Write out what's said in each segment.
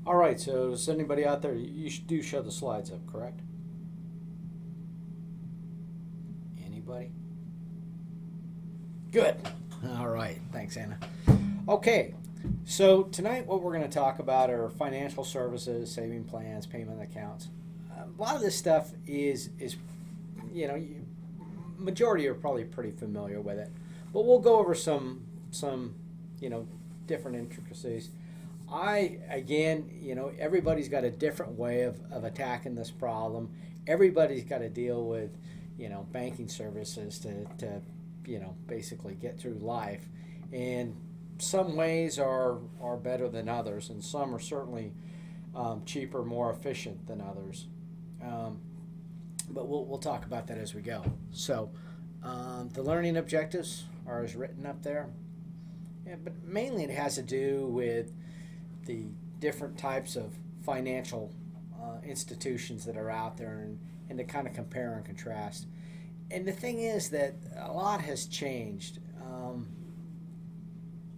All right, so does anybody out there, do show the slides up, correct? Anybody? Good. All right, thanks, Anna. Okay, so tonight what we're going to talk about are financial services, saving plans, payment accounts. A lot of this stuff is you know, majority are probably pretty familiar with it, but we'll go over some you know different intricacies. I again, everybody's got a different way of attacking this problem. Everybody's got to deal with, banking services to basically get through life, and some ways are better than others, and some are certainly cheaper, more efficient than others. Um, but we'll talk about that as we go. So, the learning objectives are as written up there. Yeah, but mainly it has to do with the different types of financial institutions that are out there, and to kind of compare and contrast. And the thing is that a lot has changed.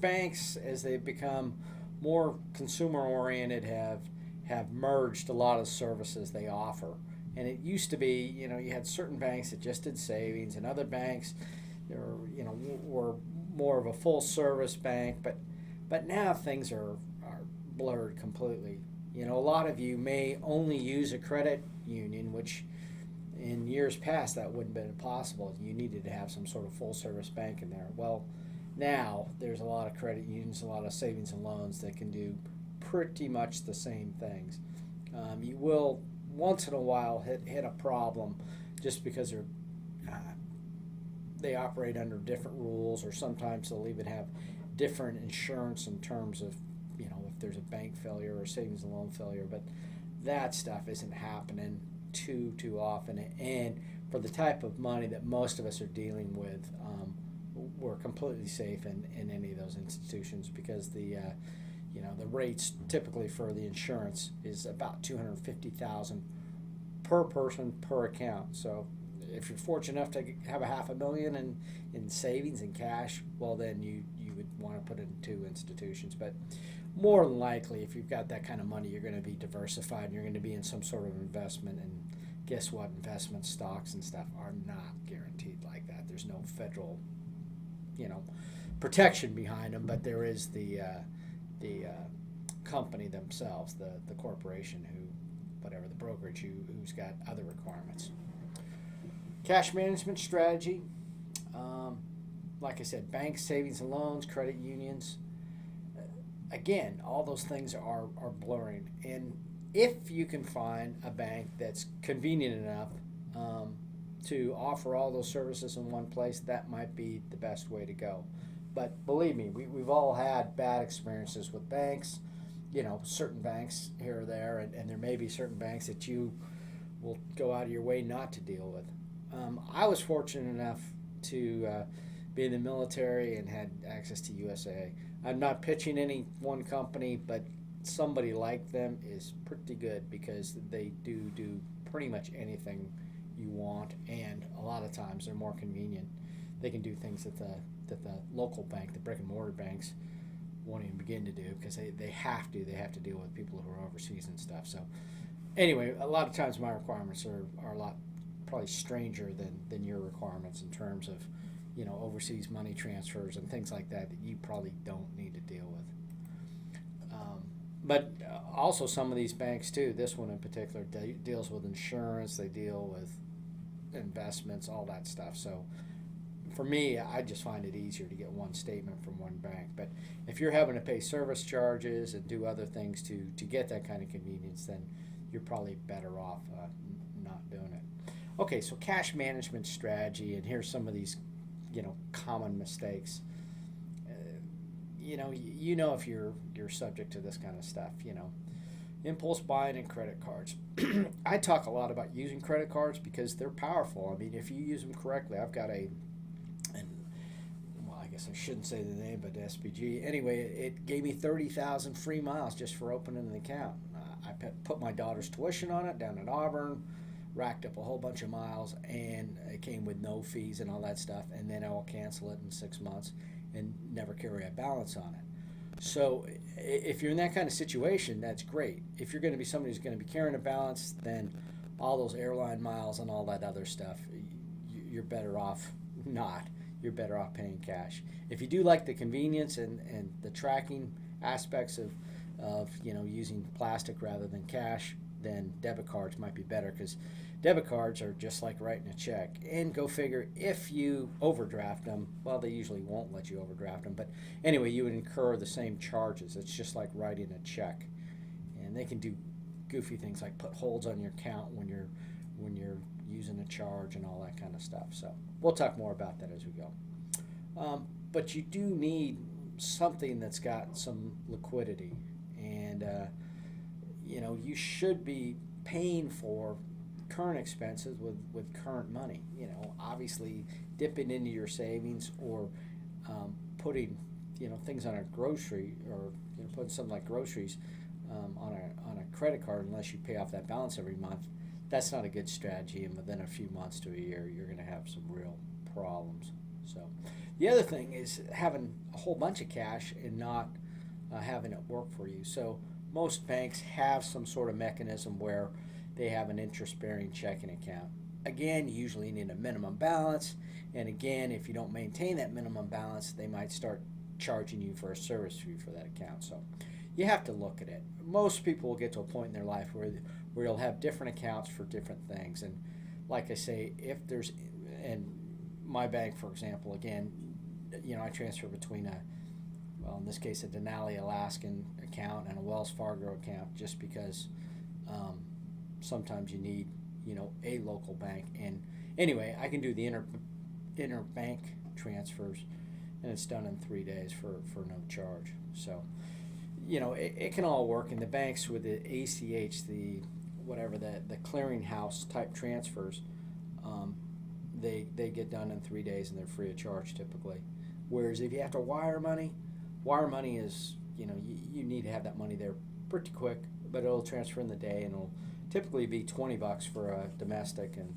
Banks, as they've become more consumer oriented, have merged a lot of services they offer. And it used to be, you had certain banks that just did savings, and other banks, were more of a full service bank. But now things are blurred completely. A lot of you may only use a credit union, which in years past that wouldn't have been possible. You needed to have some sort of full service bank in there. Well, now there's a lot of credit unions, a lot of savings and loans that can do pretty much the same things. You will once in a while hit a problem just because they operate under different rules, or sometimes they'll even have different insurance in terms of if there's a bank failure or savings and loan failure. But that stuff isn't happening too often, and for the type of money that most of us are dealing with, we're completely safe in any of those institutions, because the rates typically for the insurance is about 250,000 per person per account. So if you're fortunate enough to have a half a million in savings and cash, well, then you would want to put it in two institutions. But more than likely, if you've got that kind of money, you're going to be diversified, and you're going to be in some sort of investment. And guess what? Investment stocks and stuff are not guaranteed like that. There's no federal, protection behind them, but there is the company themselves, the corporation, the brokerage who's got other requirements. Cash management strategy. Like I said, banks, savings and loans, credit unions. Again, all those things are blurring. And if you can find a bank that's convenient enough to offer all those services in one place, that might be the best way to go. But believe me, we've all had bad experiences with banks, certain banks here or there, and there may be certain banks that you will go out of your way not to deal with. I was fortunate enough to be in the military and had access to USA. I'm not pitching any one company, but somebody like them is pretty good, because they do pretty much anything you want, and a lot of times they're more convenient. They can do things that the local bank, the brick and mortar banks, won't even begin to do, because they have to deal with people who are overseas and stuff. So anyway, a lot of times my requirements are a lot probably stranger than your requirements, in terms of overseas money transfers and things like that you probably don't need to deal with. But also some of these banks too, this one in particular deals with insurance, they deal with investments, all that stuff. So for me, I just find it easier to get one statement from one bank. But if you're having to pay service charges and do other things to get that kind of convenience, then you're probably better off not doing it. Okay, so cash management strategy, and here's some of these common mistakes. If you're subject to this kind of stuff, impulse buying and credit cards. I talk a lot about using credit cards because they're powerful. I mean, if you use them correctly, I've got I guess I shouldn't say the name, but SPG. Anyway, it gave me 30,000 free miles just for opening an account. I put my daughter's tuition on it down at Auburn, racked up a whole bunch of miles, and it came with no fees and all that stuff. And then I will cancel it in 6 months and never carry a balance on it. So if you're in that kind of situation, that's great. If you're going to be somebody who's going to be carrying a balance, then all those airline miles and all that other stuff, you're better off not. You're better off paying cash. If you do like the convenience and the tracking aspects of using plastic rather than cash, then debit cards might be better because debit cards are just like writing a check. And go figure, if you overdraft them, well, they usually won't let you overdraft them. But anyway, you would incur the same charges. It's just like writing a check. And they can do goofy things like put holds on your account when you're using a charge and all that kind of stuff. So we'll talk more about that as we go. But you do need something that's got some liquidity, and you should be paying for current expenses with current money. Obviously dipping into your savings or putting things on a grocery or putting something like groceries on a credit card unless you pay off that balance every month. That's not a good strategy, and within a few months to a year, you're going to have some real problems. So, the other thing is having a whole bunch of cash and not having it work for you. So, most banks have some sort of mechanism where they have an interest-bearing checking account. Again, you usually need a minimum balance, and again, if you don't maintain that minimum balance, they might start charging you for a service fee for that account. So, you have to look at it. Most people will get to a point in their life where you'll have different accounts for different things. And like I say, if there's, and my bank, for example, again, I transfer between in this case, a Denali Alaskan account and a Wells Fargo account just because sometimes you need, a local bank. And anyway, I can do the interbank transfers, and it's done in 3 days for no charge. So, it can all work. And the banks with the ACH, the clearinghouse type transfers, they get done in 3 days and they're free of charge typically. Whereas if you have to wire money is, you need to have that money there pretty quick, but it'll transfer in the day, and it'll typically be $20 for a domestic and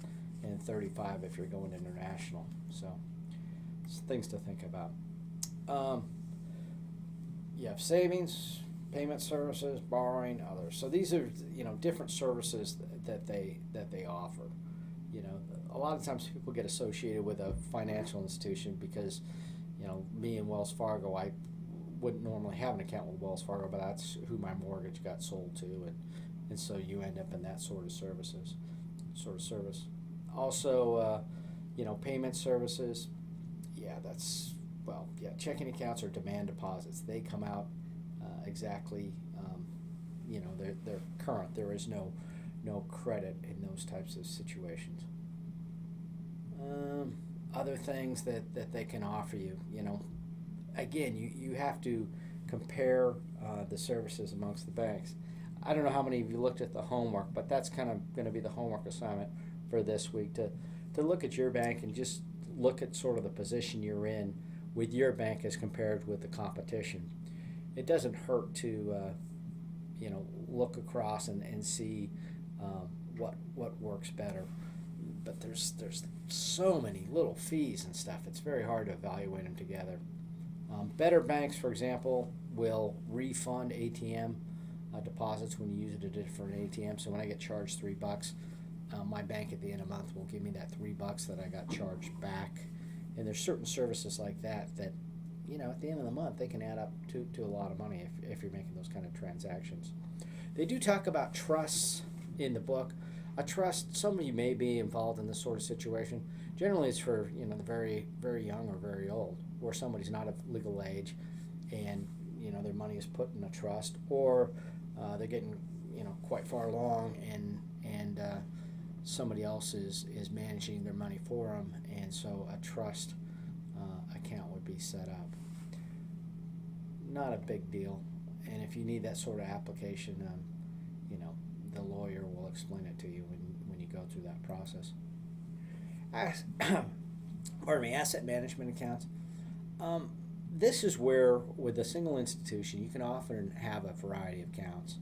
$35 if you're going international. So it's things to think about. You have savings, payment services, borrowing, others. So these are different services that they offer. A lot of times people get associated with a financial institution because me and Wells Fargo, I wouldn't normally have an account with Wells Fargo, but that's who my mortgage got sold to, and so you end up in that sort of service. Also, payment services. Checking accounts or demand deposits. They come out exactly, they're current. There is no credit in those types of situations. Other things that they can offer you, again, you have to compare the services amongst the banks. I don't know how many of you looked at the homework, but that's kind of going to be the homework assignment for this week, to look at your bank and just look at sort of the position you're in with your bank as compared with the competition. It doesn't hurt to look across and see what works better. But there's so many little fees and stuff. It's very hard to evaluate them together. Better banks, for example, will refund ATM deposits when you use it at a different ATM. So when I get charged $3, my bank at the end of the month will give me that $3 that I got charged back. And there's certain services like that at the end of the month, they can add up to a lot of money if you're making those kind of transactions. They do talk about trusts in the book. A trust, some of you may be involved in this sort of situation. Generally, it's for the very, very young or very old, where somebody's not of legal age, and their money is put in a trust, or they're getting quite far along, and somebody else is managing their money for them, and so a trust account would be set up. Not a big deal, and if you need that sort of application, the lawyer will explain it to you when you go through that process. Asset management accounts. This is where, with a single institution, you can often have a variety of accounts.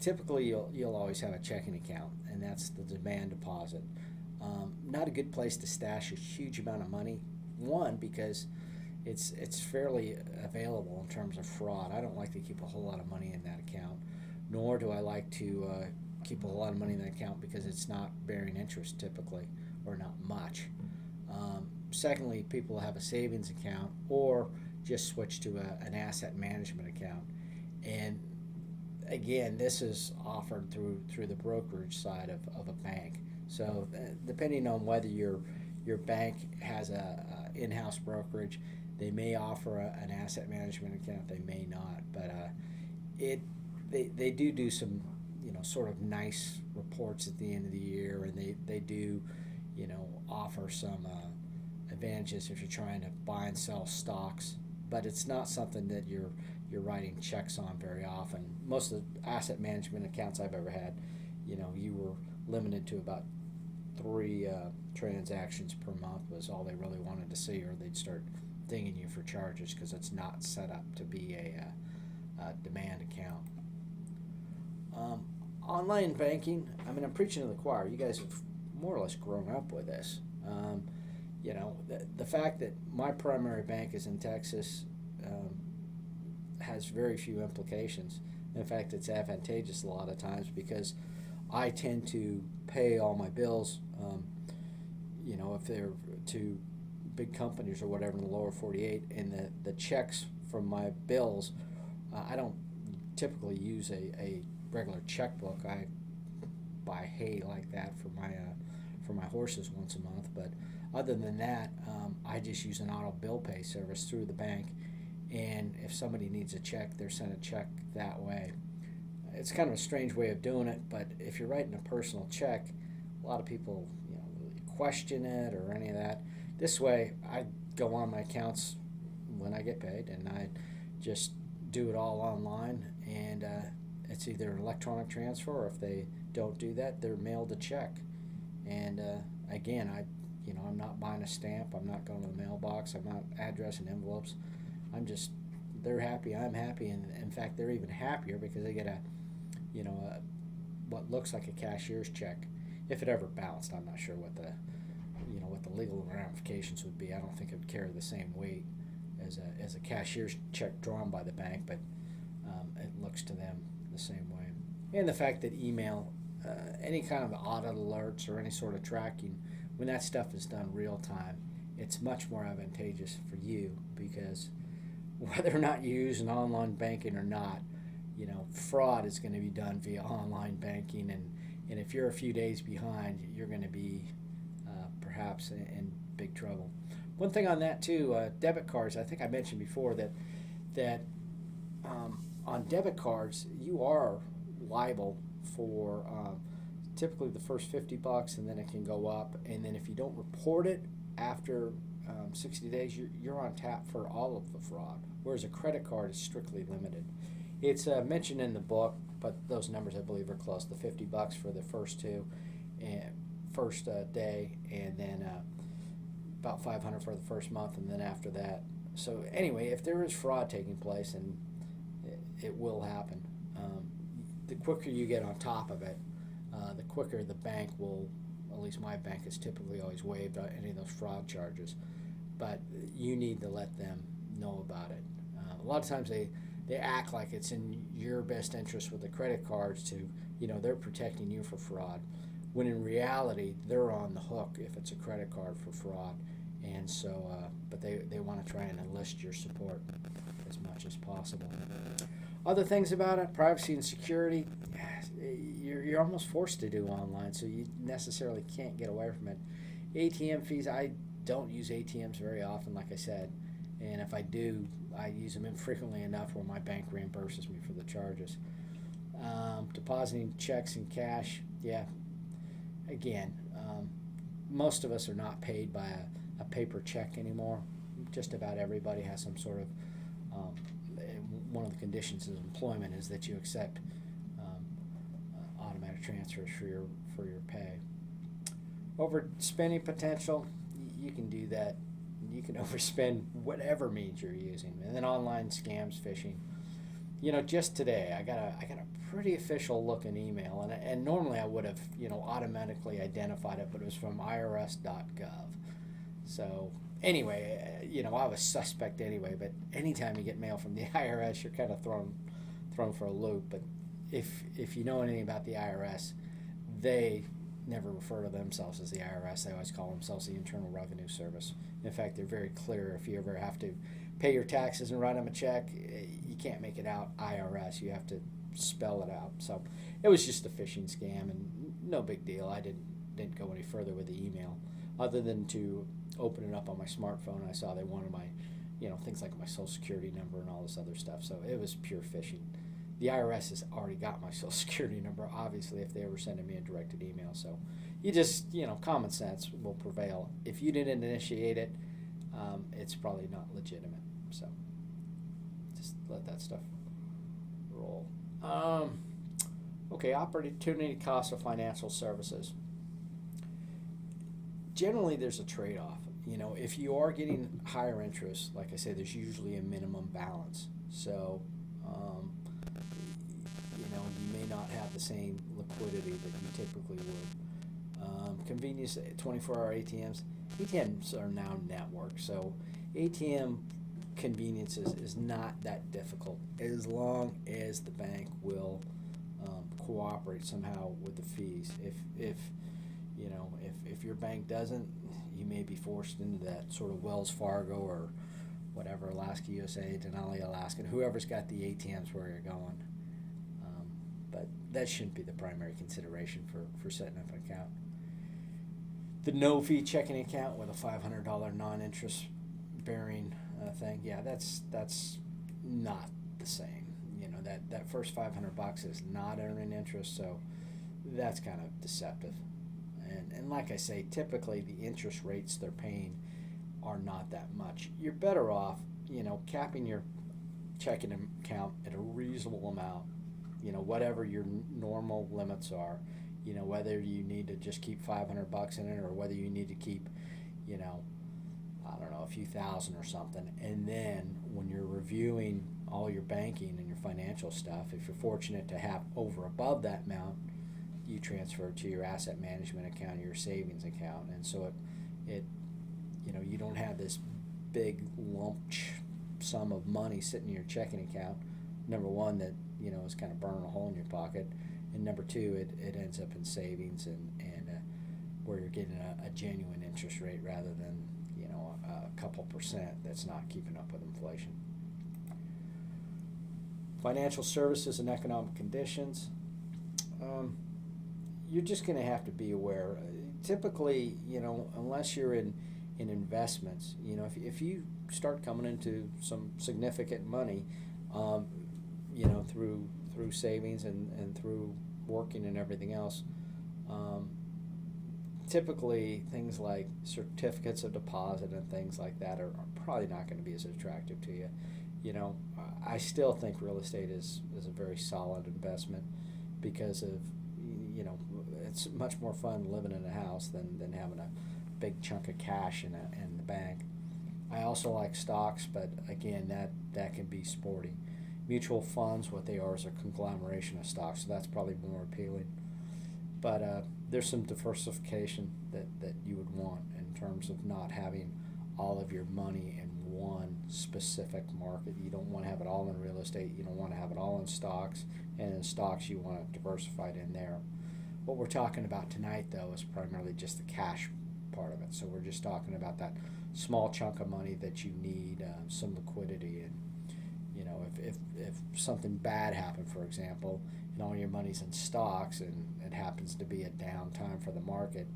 Typically, you'll always have a checking account, and that's the demand deposit. Not a good place to stash a huge amount of money. One, because it's fairly available in terms of fraud. I don't like to keep a whole lot of money in that account, nor do I like to keep a whole lot of money in that account because it's not bearing interest typically, or not much. Secondly, people have a savings account or just switch to an asset management account. And again, this is offered through the brokerage side of a bank. So depending on whether your bank has a in-house brokerage, they may offer an asset management account. They may not, but it they do some sort of nice reports at the end of the year, and they do offer some advantages if you're trying to buy and sell stocks. But it's not something that you're writing checks on very often. Most of the asset management accounts I've ever had, you were limited to about 3 transactions per month was all they really wanted to see, or they'd start dinging you for charges because it's not set up to be a demand account. Online banking, I'm preaching to the choir. You guys have more or less grown up with this. The fact that my primary bank is in Texas has very few implications. In fact, it's advantageous a lot of times because I tend to pay all my bills, if they're to big companies or whatever in the lower 48, and the checks from my bills, I don't typically use a regular checkbook. I buy hay like that for my horses once a month, but other than that, I just use an auto bill pay service through the bank, and if somebody needs a check, they're sent a check that way. It's kind of a strange way of doing it, but if you're writing a personal check, a lot of people really question it or any of that. This way, I go on my accounts when I get paid, and I just do it all online, and it's either an electronic transfer, or if they don't do that, they're mailed a check. And again, I'm not buying a stamp. I'm not going to the mailbox. I'm not addressing envelopes. They're happy. I'm happy, and in fact, they're even happier because they get a what looks like a cashier's check. If it ever bounced, I'm not sure what the legal ramifications would be. I don't think it would carry the same weight as a cashier's check drawn by the bank, but it looks to them the same way. And the fact that email, any kind of audit alerts or any sort of tracking, when that stuff is done real time, it's much more advantageous for you because whether or not you use an online banking or not, fraud is going to be done via online banking, and if you're a few days behind, you're going to be perhaps in big trouble. One thing on that too, debit cards. I think I mentioned before that on debit cards you are liable for typically the first $50, and then it can go up. And then if you don't report it after 60 days, you're on tap for all of the fraud. Whereas a credit card is strictly limited. It's mentioned in the book, but those numbers I believe are close. The $50 for the first two, and first day, and then about $500 for the first month, and then after that. So anyway, if there is fraud taking place, and it will happen, the quicker you get on top of it, the quicker the bank will, at least my bank has typically always waived any of those fraud charges. But you need to let them know about it. A lot of times they act like it's in your best interest with the credit cards to, they're protecting you for fraud, when in reality they're on the hook if it's a credit card for fraud. And so, but they want to try and enlist your support as much as possible. Other things about it, privacy and security, you're almost forced to do online, so you necessarily can't get away from it. ATM fees, I don't use ATMs very often, like I said, and if I do, I use them infrequently enough where my bank reimburses me for the charges. Depositing checks and cash, yeah, again, most of us are not paid by a paper check anymore. Just about everybody has some sort of, one of the conditions of employment is that you accept automatic transfers for your pay. Overspending potential, you can do that. You can overspend whatever means you're using. And then online scams, phishing. Just today I got a pretty official looking email, and normally I would have automatically identified it, but it was from irs.gov. So anyway, I was suspect anyway. But anytime you get mail from the IRS, you're kind of thrown for a loop. But if you know anything about the IRS, they never refer to themselves as the IRS. They always call themselves the Internal Revenue Service. In fact, they're very clear. If you ever have to pay your taxes and write them a check, you can't make it out IRS. You have to spell it out. So it was just a phishing scam, and no big deal. I didn't go any further with the email, other than to open it up on my smartphone. I saw they wanted my, things like my Social Security number and all this other stuff. So it was pure phishing. The IRS has already got my Social Security number, obviously, if they ever send me a directed email. So you just, common sense will prevail. If you didn't initiate it, it's probably not legitimate. So just let that stuff roll. Okay, opportunity cost of financial services. Generally, there's a trade-off. If you are getting higher interest, like I say, there's usually a minimum balance. So you may not have the same liquidity that you typically would. Convenience, 24-hour ATMs. ATMs are now networked, so ATM convenience is not that difficult as long as the bank will cooperate somehow with the fees. If your bank doesn't, you may be forced into that sort of Wells Fargo or whatever, Alaska USA, Denali Alaska, whoever's got the ATMs where you're going. But that shouldn't be the primary consideration for setting up an account. The no-fee checking account with a $500 non-interest bearing thing, yeah, that's not the same. That first $500 is not earning interest, so that's kind of deceptive. And like I say, typically the interest rates they're paying are not that much. You're better off, capping your checking account at a reasonable amount, whatever your normal limits are, whether you need to just keep $500 in it or whether you need to keep, I don't know, a few thousand or something. And then when you're reviewing all your banking and your financial stuff, if you're fortunate to have over above that amount, you transfer to your asset management account, your savings account, and so it you don't have this big lump sum of money sitting in your checking account. Number one, that is kind of burning a hole in your pocket, and number two, it ends up in savings and where you're getting a genuine interest rate rather than a couple percent that's not keeping up with inflation. Financial services and economic conditions. You're just going to have to be aware. Typically, unless you're in investments, if you start coming into some significant money, through savings and through working and everything else, typically things like certificates of deposit and things like that are probably not going to be as attractive to you. I still think real estate is a very solid investment because of, it's much more fun living in a house than having a big chunk of cash in the bank. I also like stocks, but again, that can be sporty. Mutual funds, what they are is a conglomeration of stocks, so that's probably more appealing. But there's some diversification that you would want in terms of not having all of your money in one specific market. You don't want to have it all in real estate. You don't want to have it all in stocks. And in stocks, you want it diversified in there. What we're talking about tonight, though, is primarily just the cash part of it. So we're just talking about that small chunk of money that you need some liquidity in. If something bad happened, for example, and all your money's in stocks and it happens to be a down time for the market,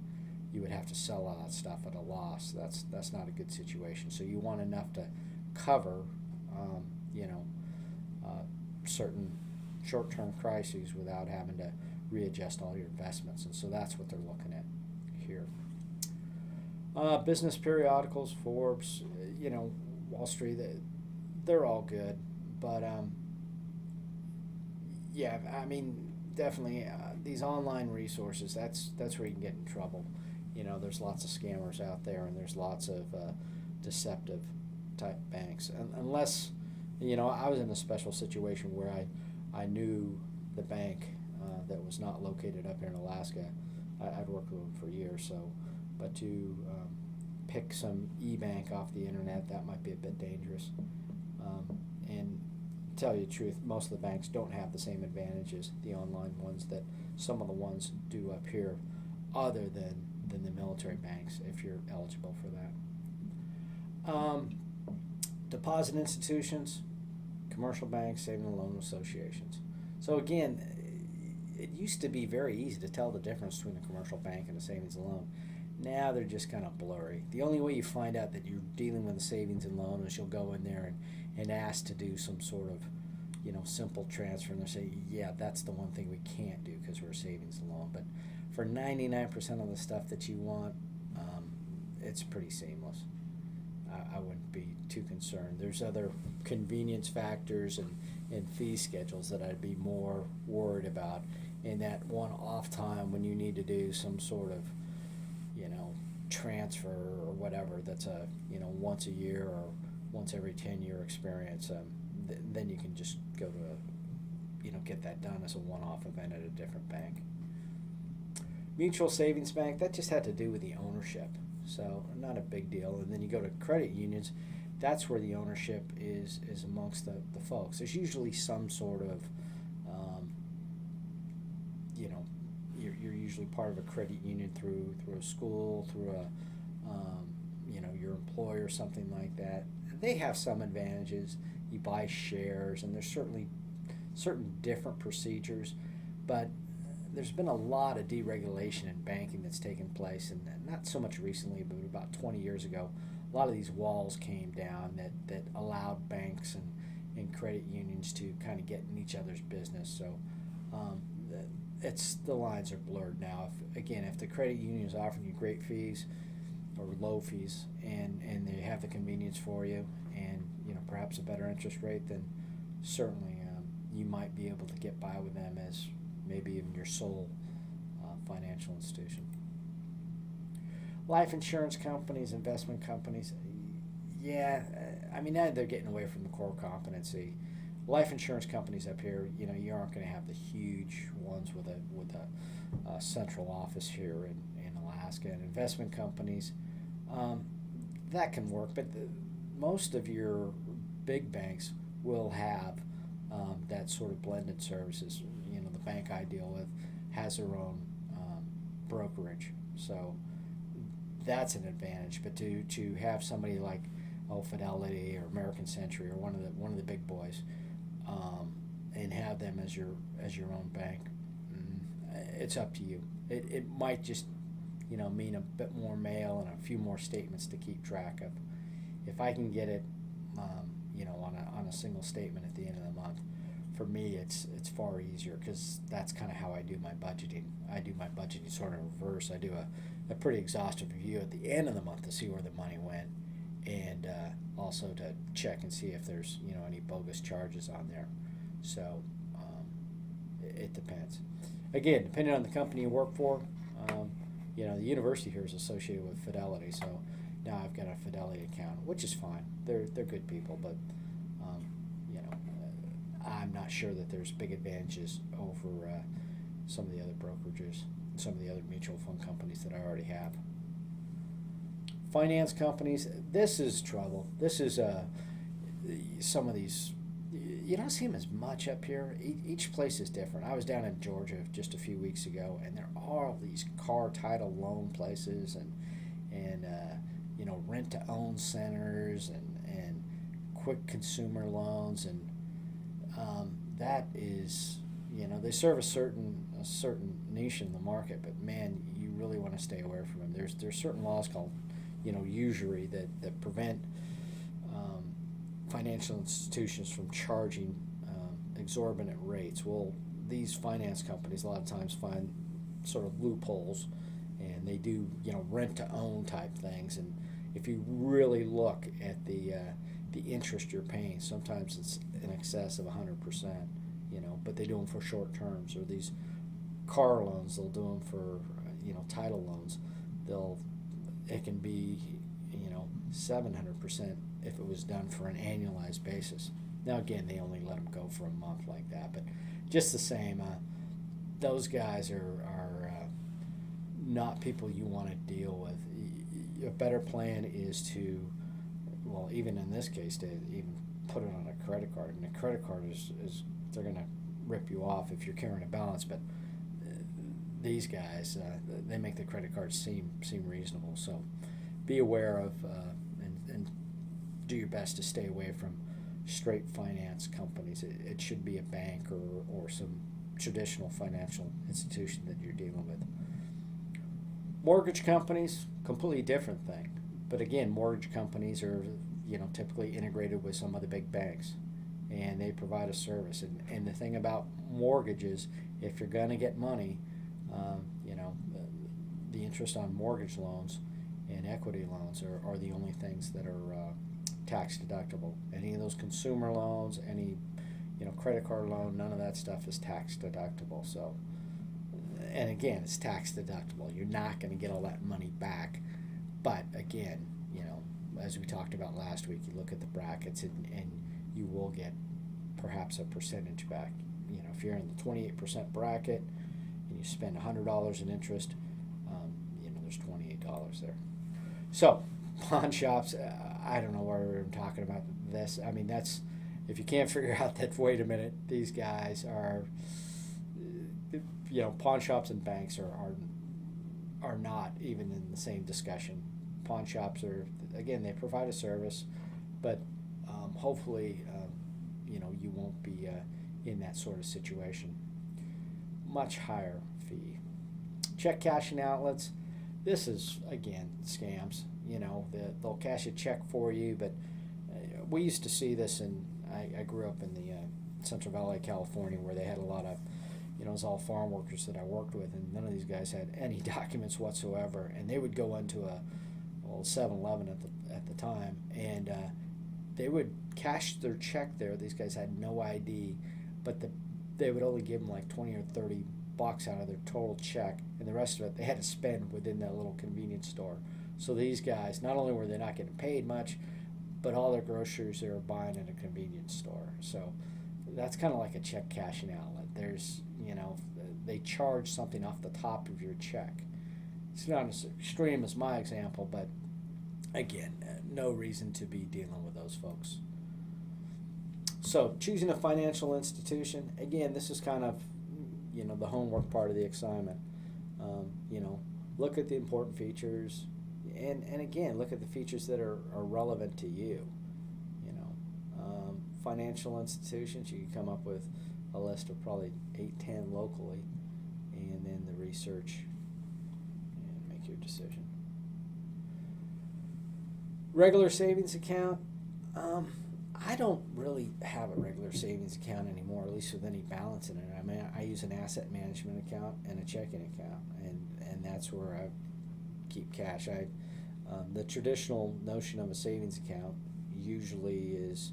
you would have to sell all that stuff at a loss. That's not a good situation. So you want enough to cover, certain short-term crises without having to readjust all your investments. And so that's what they're looking at here. Business periodicals, Forbes, Wall Street, they're all good. But, yeah, I mean, definitely these online resources, that's where you can get in trouble. There's lots of scammers out there, and there's lots of deceptive type banks. Unless, I was in a special situation where I knew the bank that was not located up here in Alaska. I'd worked with them for years, so, but to pick some e-bank off the internet, that might be a bit dangerous. And to tell you the truth, most of the banks don't have the same advantages, the online ones, that some of the ones do up here, other than the military banks, if you're eligible for that. Deposit institutions, commercial banks, saving and loan associations. So again, it used to be very easy to tell the difference between a commercial bank and a savings and loan. Now they're just kind of blurry. The only way you find out that you're dealing with a savings and loan is you'll go in there and ask to do some sort of, simple transfer, and they'll say, yeah, that's the one thing we can't do because we're a savings and loan. But for 99% of the stuff that you want, it's pretty seamless. I wouldn't be too concerned. There's other convenience factors and fee schedules that I'd be more worried about in that one off time when you need to do some sort of, transfer or whatever that's a, once a year or once every 10-year experience. Then you can just go to, get that done as a one-off event at a different bank. Mutual savings bank, that just had to do with the ownership. So not a big deal. And then you go to credit unions, that's where the ownership is amongst the folks. There's usually some sort of, you're usually part of a credit union through a school, through a, your employer, something like that. They have some advantages. You buy shares, and there's certainly certain different procedures, but there's been a lot of deregulation in banking that's taken place, and not so much recently, but about 20 years ago, a lot of these walls came down that allowed banks and credit unions to kind of get in each other's business. So the lines are blurred now. If the credit union is offering you great fees or low fees, and they have the convenience for you, and perhaps a better interest rate, then certainly you might be able to get by with them as maybe even your sole financial institution. Life insurance companies, investment companies, now they're getting away from the core competency. Life insurance companies up here, you aren't going to have the huge ones with a central office here in Alaska. And investment companies, that can work, but most of your big banks will have that sort of blended services. The bank I deal with has their own brokerage, so that's an advantage. But to have somebody like Fidelity or American Century or one of the big boys, and have them as your own bank, it's up to you. It might just mean a bit more mail and a few more statements to keep track of. If I can get it on a single statement at the end of the month, for me it's far easier, because that's kind of how I do my budgeting. I do my budgeting sort of reverse. I do a pretty exhaustive review at the end of the month to see where the money went, and also to check and see if there's any bogus charges on there. So it depends. Again, depending on the company you work for. The university here is associated with Fidelity, so now I've got a Fidelity account, which is fine. They're good people, but I'm not sure that there's big advantages over some of the other brokerages, some of the other mutual fund companies that I already have. Finance companies, this is trouble. This is some of these, you don't see them as much up here. Each place is different. I was down in Georgia just a few weeks ago, and there are all these car title loan places and rent-to-own centers and quick consumer loans, and that is, they serve a certain niche in the market, but man, you really want to stay away from them. There's certain laws called usury that prevent financial institutions from charging exorbitant rates. Well, these finance companies a lot of times find sort of loopholes, and they do rent-to-own type things. And if you really look at the interest you're paying, sometimes it's in excess of 100%. But they do them for short terms. Or these car loans, they'll do them for title loans. It can be 700% if it was done for an annualized basis. Now again, they only let them go for a month like that, but just the same, those guys are not people you want to deal with. A better plan is to, well, even in this case, to even put it on a credit card. And a credit card is they're going to rip you off if you're carrying a balance, but these guys, they make the credit cards seem reasonable. So be aware of and do your best to stay away from straight finance companies. It should be a bank or some traditional financial institution that you're dealing with. Mortgage companies, completely different thing. But again, mortgage companies are, typically integrated with some of the big banks, and they provide a service. And the thing about mortgages, if you're going to get money, the interest on mortgage loans and equity loans are the only things that are tax deductible. Any of those consumer loans, any credit card loan, none of that stuff is tax deductible. So, and again, it's tax deductible. You're not going to get all that money back. But again, as we talked about last week, you look at the brackets and you will get perhaps a percentage back. If you're in the 28% bracket and you spend $100 in interest, there's $28 there. So, pawn shops, I don't know why we're talking about this. I mean, that's, if you can't figure out that, wait a minute, these guys are, pawn shops and banks are not even in the same discussion. Pawn shops are, again, they provide a service, but hopefully, you won't be in that sort of situation. Much higher fee. Check cashing outlets. This is, again, scams. They'll cash a check for you, but we used to see this I grew up in the Central Valley, California, where they had a lot of, it was all farm workers that I worked with, and none of these guys had any documents whatsoever, and they would go into a 7-Eleven at the time, and they would cash their check there. These guys had no ID, but they would only give them like 20 or 30 bucks out of their total check, and the rest of it they had to spend within that little convenience store. So these guys, not only were they not getting paid much, but all their groceries they were buying at a convenience store. So that's kind of like a check cashing outlet. There's, they charge something off the top of your check. It's not as extreme as my example, but again, no reason to be dealing with those folks. So choosing a financial institution, again, this is kind of, the homework part of the assignment. Look at the important features, and again, look at the features that are relevant to you. Financial institutions, you can come up with a list of probably 8-10 locally, and then the research and make your decision. Regular savings account. I don't really have a regular savings account anymore, at least with any balance in it. I mean, I use an asset management account and a checking account, and that's where I keep cash. The traditional notion of a savings account usually is,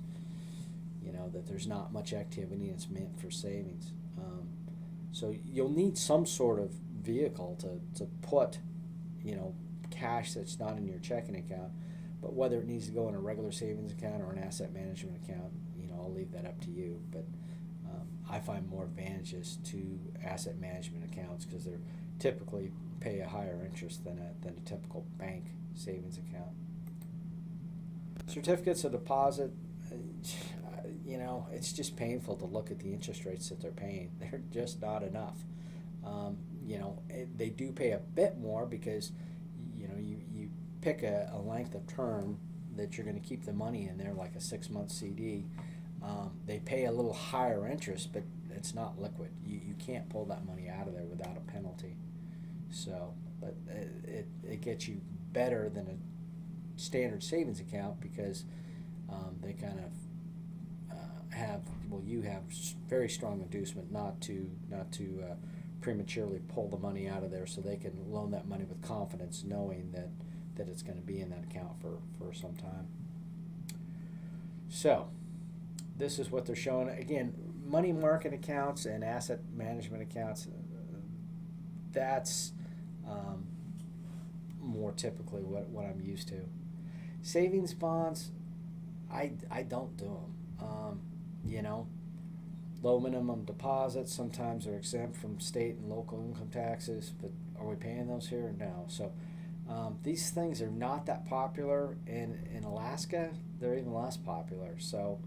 that there's not much activity and it's meant for savings. So you'll need some sort of vehicle to put, cash that's not in your checking account. But whether it needs to go in a regular savings account or an asset management account, I'll leave that up to you. But I find more advantages to asset management accounts because they're typically pay a higher interest than a typical bank savings account. Certificates of deposit, it's just painful to look at the interest rates that they're paying. They're just not enough. They do pay a bit more because, you pick a length of term that you're going to keep the money in there, like a 6-month CD. They pay a little higher interest, but it's not liquid. You can't pull that money out of there without a penalty. So, but it gets you better than a standard savings account because they kind of you have very strong inducement not to prematurely pull the money out of there, so they can loan that money with confidence, knowing that it's going to be in that account for some time. So this is what they're showing. Again, money market accounts and asset management accounts, that's more typically what I'm used to. Savings bonds, I don't do them. Low minimum deposits, sometimes they're exempt from state and local income taxes, but are we paying those here? No. So These things are not that popular in Alaska. They're even less popular. So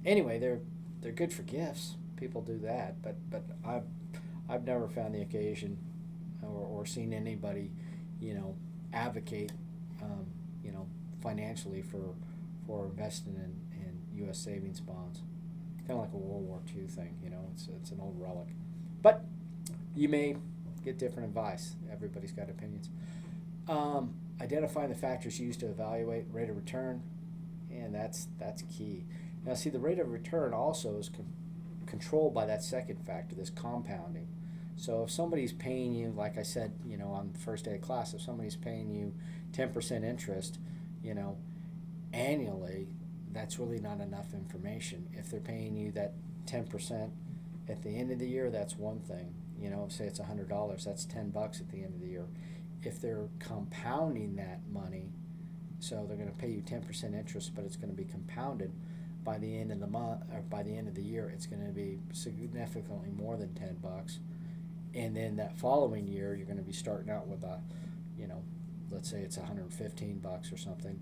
anyway, they're good for gifts. People do that, but I've never found the occasion or seen anybody, advocate, financially for investing in U.S. savings bonds. Kind of like a World War II thing, it's an old relic. But you may get different advice. Everybody's got opinions. Identifying the factors used to evaluate rate of return, and that's key. Now, see, the rate of return also is controlled by that second factor, this compounding. So if somebody's paying you, like I said, on the first day of class, if somebody's paying you 10% interest, annually, that's really not enough information. If they're paying you that 10% at the end of the year, that's one thing. Say it's $100, that's $10 at the end of the year. If they're compounding that money, so they're going to pay you 10% interest, but it's going to be compounded by the end of the month or by the end of the year, it's going to be significantly more than $10. And then that following year, you're going to be starting out with let's say it's $115 or something.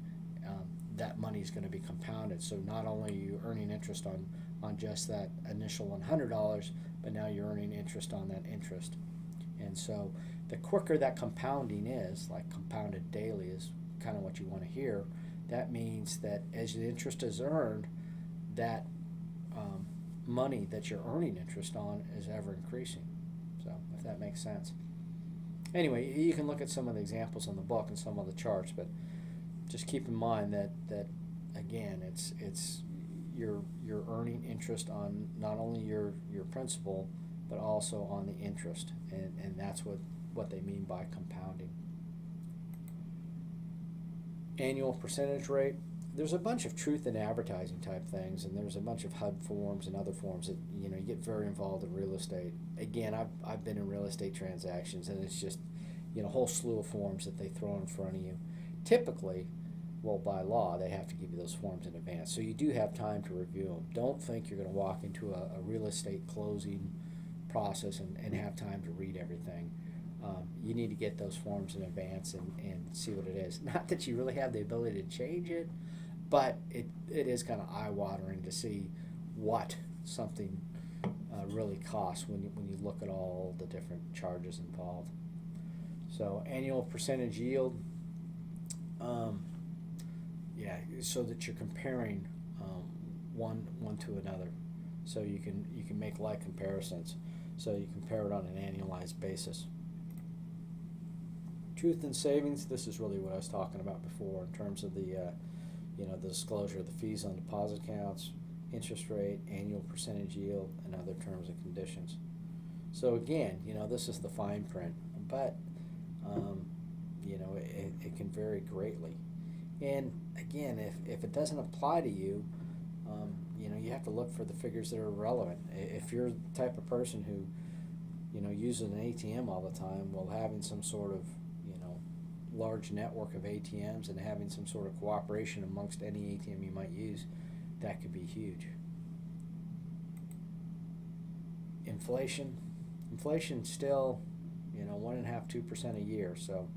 That money is going to be compounded. So not only are you earning interest on just that initial $100, but now you're earning interest on that interest. And so the quicker that compounding is, like compounded daily is kind of what you want to hear, that means that as the interest is earned, that money that you're earning interest on is ever increasing. So if that makes sense. Anyway, you can look at some of the examples in the book and some of the charts, but just keep in mind that again, it's you're earning interest on not only your principal, but also on the interest, and that's what they mean by compounding. Annual percentage rate. There's a bunch of truth in advertising type things, and there's a bunch of HUD forms and other forms that you get very involved in real estate. Again, I've been in real estate transactions, and it's just a whole slew of forms that they throw in front of you. Typically, well, by law, they have to give you those forms in advance, so you do have time to review them. Don't think you're going to walk into a real estate closing process and have time to read everything. You need to get those forms in advance and see what it is. Not that you really have the ability to change it, but it is kind of eye-watering to see what something really costs when you look at all the different charges involved. So annual percentage yield, so that you're comparing one to another. So you can make like comparisons. So you compare it on an annualized basis. Truth in savings, this is really what I was talking about before in terms of the the disclosure of the fees on deposit accounts, interest rate, annual percentage yield, and other terms and conditions. So again, this is the fine print, but it can vary greatly. And again, if it doesn't apply to you, you have to look for the figures that are relevant. If you're the type of person who uses an ATM all the time, well, having some sort of large network of ATMs and having some sort of cooperation amongst any ATM you might use, that could be huge. Inflation still 1.5–2% a year. So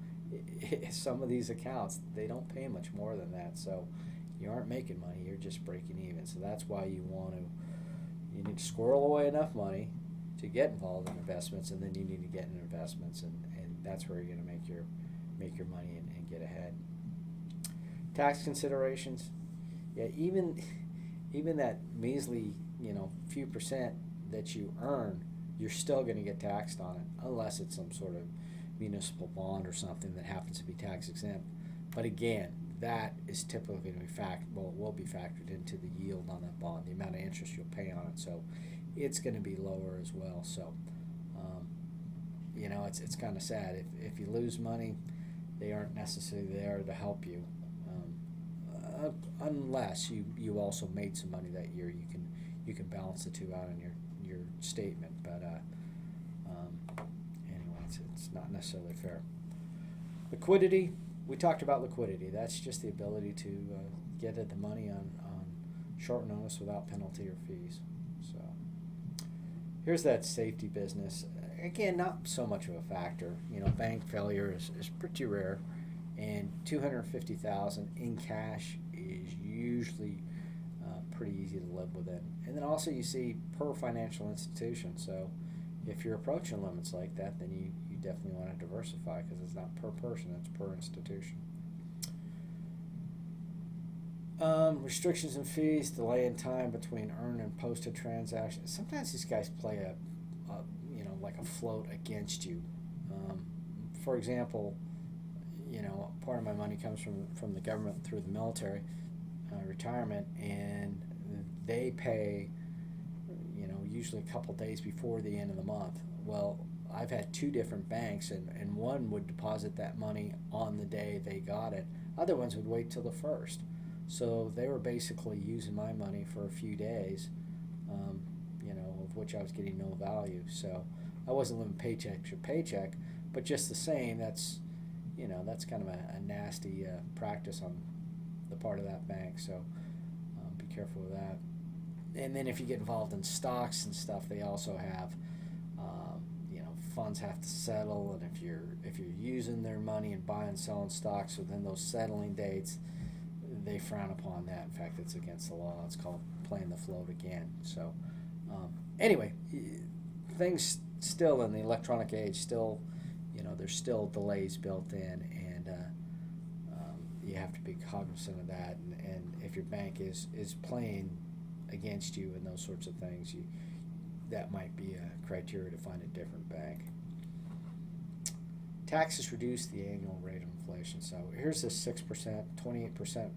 some of these accounts, they don't pay much more than that. So you aren't making money, you're just breaking even. So that's why you need to squirrel away enough money to get involved in investments, and then you need to get in investments, and that's where you're going to make your money and get ahead. Tax considerations, even that measly few percent that you earn, you're still going to get taxed on it, unless it's some sort of municipal bond or something that happens to be tax exempt. But again, that is typically going to be will be factored into the yield on that bond, the amount of interest you'll pay on it. So it's going to be lower as well. So it's kind of sad if you lose money, they aren't necessarily there to help you, unless you also made some money that year. You can balance the two out in your statement, but anyway, it's not necessarily fair. Liquidity, we talked about liquidity. That's just the ability to get at the money on short notice without penalty or fees. So here's that safety business. again, not so much of a factor. Bank failure is pretty rare, and 250,000 in cash is usually pretty easy to live within. And then also you see per financial institution. So if you're approaching limits like that, then you definitely want to diversify because it's not per person, it's per institution. Restrictions and fees, delay in time between earned and posted transactions. Sometimes these guys play like a float against you. For example, part of my money comes from the government through the military retirement, and they pay, usually a couple days before the end of the month. Well, I've had two different banks, and one would deposit that money on the day they got it. Other ones would wait till the first. So they were basically using my money for a few days, of which I was getting no value. So I wasn't living paycheck to paycheck, but just the same, that's kind of a nasty practice on the part of that bank. So be careful with that. And then if you get involved in stocks and stuff, they also have, funds have to settle, and if you're using their money and buying and selling stocks within those settling dates, they frown upon that. In fact, it's against the law. It's called playing the float again. So anyway, things still in the electronic age, still, there's still delays built in, and you have to be cognizant of that. And if your bank is playing against you and those sorts of things, that might be a criteria to find a different bank. Taxes reduce the annual rate of inflation. So here's the 6%, 28%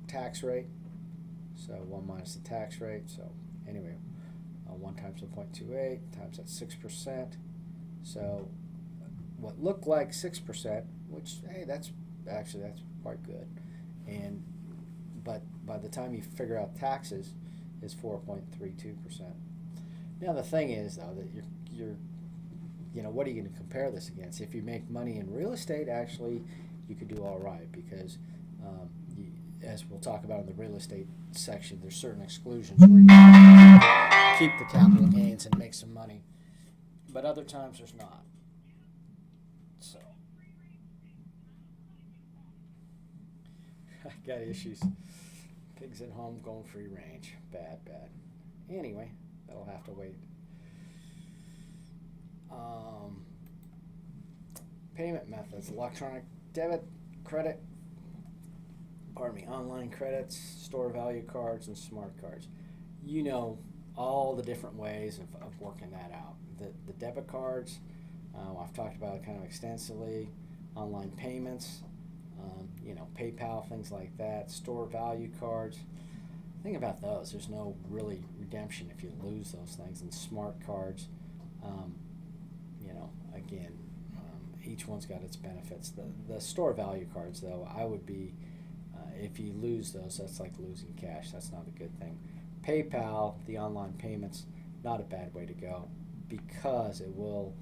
tax rate. So 1 minus the tax rate. So anyway, 1 times 1.28 times that 6%. So what looked like 6%, which, hey, that's quite good. But by the time you figure out taxes, is 4.32%. Now the thing is, though, that you're what are you going to compare this against? If you make money in real estate, actually, you could do all right because, as we'll talk about in the real estate section, there's certain exclusions where you keep the capital gains and make some money, but other times there's not. So I got issues. Pigs at home going free range. Bad. Anyway, that'll have to wait. Payment methods: electronic debit, credit, online credits, store value cards, and smart cards. All the different ways of working that out. The debit cards, I've talked about it kind of extensively. Online payments, PayPal, things like that. Store value cards. Think about those. There's no really redemption if you lose those things. And smart cards, again, each one's got its benefits. The store value cards, though, I would be, if you lose those, that's like losing cash. That's not a good thing. PayPal, the online payments, not a bad way to go because it will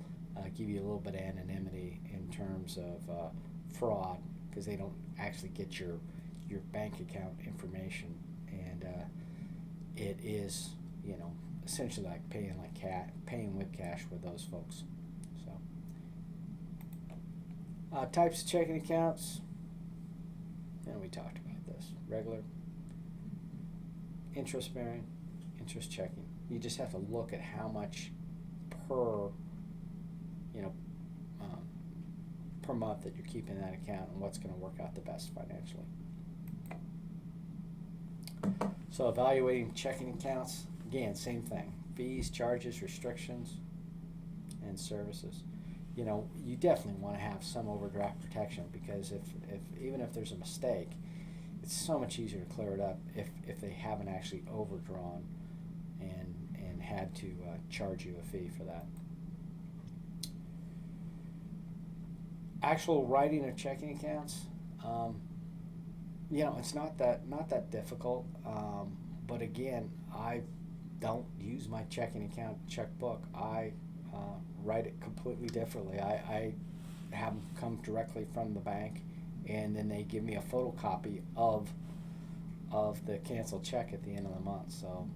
give you a little bit of anonymity in terms of fraud because they don't actually get your bank account information, and it is essentially like paying with cash with those folks. So types of checking accounts, and we talked about this: regular, interest bearing, interest checking. You just have to look at how much per per month that you're keeping that account and what's going to work out the best financially. So evaluating checking accounts, again, same thing: fees, charges, restrictions, and services. You definitely want to have some overdraft protection because if even if there's a mistake, it's so much easier to clear it up if they haven't actually overdrawn and had to charge you a fee for that. Actual writing of checking accounts, it's not that difficult. But again, I don't use my checking account checkbook. I write it completely differently. I have them come directly from the bank, and then they give me a photocopy of the canceled check at the end of the month. So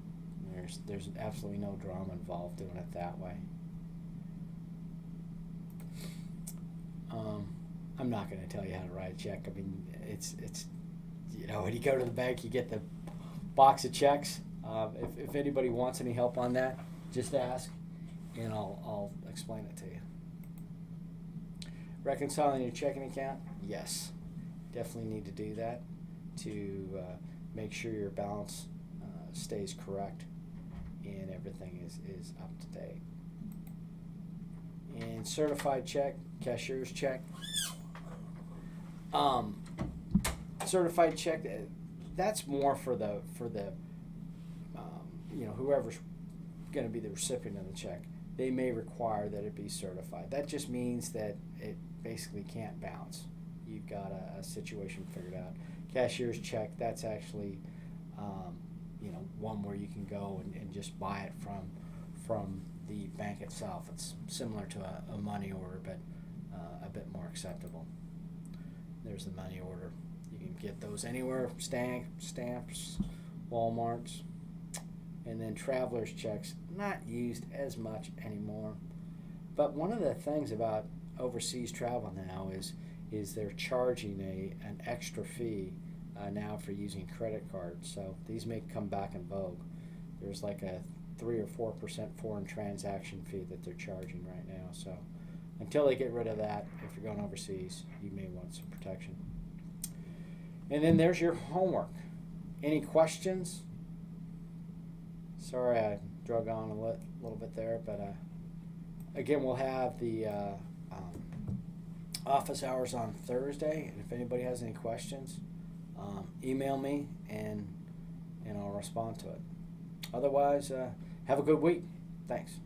there's absolutely no drama involved doing it that way. I'm not going to tell you how to write a check. I mean, it's when you go to the bank, you get the box of checks. If anybody wants any help on that, just ask, and I'll explain it to you. Reconciling your checking account, yes, definitely need to do that to make sure your balance stays correct and everything is up to date. And certified check, cashier's check. Certified check, that's more for the whoever's going to be the recipient of the check. They may require that it be certified. That just means that it basically can't bounce. You've got a situation figured out. Cashier's check, that's actually one where you can go and just buy it from the bank itself. It's similar to a money order, but a bit more acceptable. There's the money order. You can get those anywhere, stamps, Walmarts. And then traveler's checks, not used as much anymore. But one of the things about overseas travel now is they're charging an extra fee now for using credit cards. So these may come back in vogue. There's like a 3 or 4% foreign transaction fee that they're charging right now. So until they get rid of that, if you're going overseas, you may want some protection. And then there's your homework. Any questions? Sorry I drug on a little bit there, but again, we'll have the office hours on Thursday, and if anybody has any questions, email me and I'll respond to it. Otherwise, have a good week. Thanks.